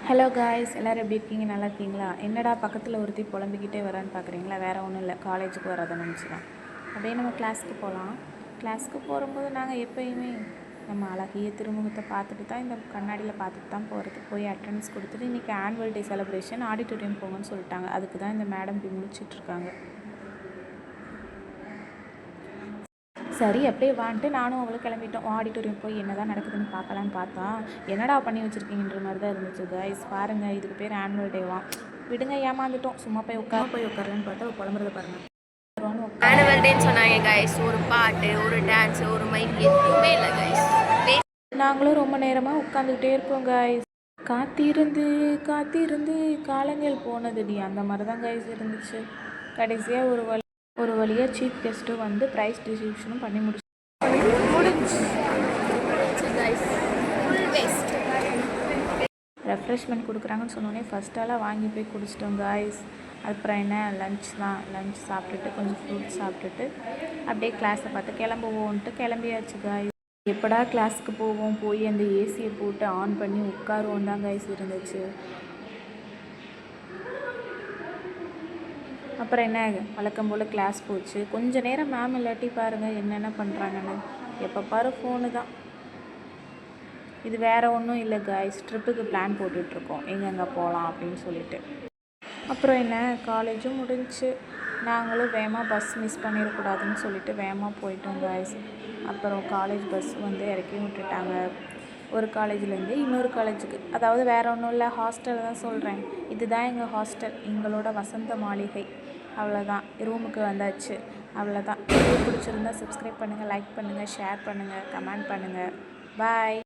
Hello guys, எல்லோரும் எப்படி இருக்கீங்க? நல்லா இருக்கீங்களா? என்னடா பக்கத்தில் ஒருத்தி புலம்பிக்கிட்டே வரான்னு பார்க்குறீங்களா? வேறு ஒன்றும் இல்லை, காலேஜுக்கு வரதை நினச்சி தான். அப்படியே நம்ம கிளாஸுக்கு போகலாம். கிளாஸுக்கு போகும்போது நாங்கள் எப்போயுமே நம்ம அழகிய திருமுகத்தை பார்த்துட்டு தான் இந்த கண்ணாடியில் பார்த்துட்டு தான் போகிறது. போய் அட்டெண்டன்ஸ் கொடுத்துட்டு இன்றைக்கி ஆனுவல் டே செலிப்ரேஷன் ஆடிட்டோரியம் போங்கன்னு சொல்லிட்டாங்க. அதுக்கு தான் இந்த மேடம் இப்படி முடிச்சிட்ருக்காங்க. சரி அப்படியே வான்ட்டு நானும் அவளும் கிளம்பிட்டோம். ஆடிட்டோரியம் போய் என்ன தான் நடக்குதுன்னு பார்க்கலான்னு பார்த்தா என்னடா பண்ணி வச்சுருக்கீங்கன்ற மாதிரி தான் இருந்துச்சு. கைஸ் பாருங்கள், இதுக்கு பேர் ஆனுவல் டேவா? விடுங்க, ஏமாந்துட்டோம். சும்மா போய் உட்காரலான்னு பார்த்தா புலம்புறத பாருங்கள். ஆனுவல் டேன்னு சொன்னாங்க கைஸ். ஒரு பாட்டு, ஒரு டான்ஸ், ஒரு மைக் எதுவுமே இல்லை கைஸ். நாங்களும் ரொம்ப நேரமாக உட்காந்துக்கிட்டே இருக்கோம் கைஸ். காத்திருந்து காத்திருந்து காலங்கள் போனதுடி, அந்த மாதிரி தான் கைஸ் இருந்துச்சு. கடைசியாக ஒரு வழியாக சீஃப் கெஸ்ட்டும் வந்து ப்ரைஸ் டிஸ்ட்ரிபியூஷனும் பண்ணி முடிச்சு ரெஃப்ரெஷ்மெண்ட் கொடுக்குறாங்கன்னு சொன்னோடனே ஃபஸ்ட்டாலாம் வாங்கி போய் குடிச்சிட்டோம் காய்ஸ். அப்புறம் என்ன, லன்ச் தான். லன்ச் சாப்பிட்டுட்டு கொஞ்சம் ஃப்ரூட்ஸ் சாப்பிட்டுட்டு அப்படியே கிளாஸை பார்த்து கிளம்புவோன்ட்டு கிளம்பியாச்சு காய்ஸ். எப்படா கிளாஸுக்கு போவோம், போய் அந்த ஏசியை போட்டு ஆன் பண்ணி உட்காருவோம் தான் காய்ஸ் இருந்துச்சு. அப்புறம் என்ன, வழக்கம் போல் கிளாஸ் போச்சு. கொஞ்சம் நேரம் மேம் இல்லாட்டி பாருங்கள் என்னென்ன பண்ணுறாங்கன்னு. எப்போ பாரு ஃபோனு தான். இது வேறு ஒன்றும் இல்லை காய்ஸ், ட்ரிப்புக்கு பிளான் போட்டுட்ருக்கோம் எங்கெங்கே போகலாம் அப்படின்னு சொல்லிட்டு. அப்புறம் என்ன, காலேஜும் முடிஞ்சு நாங்களும் வேகமாக பஸ் மிஸ் பண்ணிடக்கூடாதுன்னு சொல்லிட்டு வேகமாக போயிட்டோம் காய்ஸ். அப்புறம் காலேஜ் பஸ் வந்து இறக்கி விட்டுட்டாங்க. ஒரு காலேஜ்லேருந்து இன்னொரு காலேஜுக்கு. அதாவது வேறு ஒன்றும் இல்லை, ஹாஸ்டல் தான் சொல்கிறேன். இதுதான் எங்கள் ஹாஸ்டல், எங்களோட வசந்த மாளிகை. அவ்வளோதான், ரூமுக்கு வந்தாச்சு. அவ்வளோதான். பிடிச்சிருந்தா சப்ஸ்கிரைப் பண்ணுங்கள், லைக் பண்ணுங்கள், ஷேர் பண்ணுங்கள், கமெண்ட் பண்ணுங்கள். பாய்.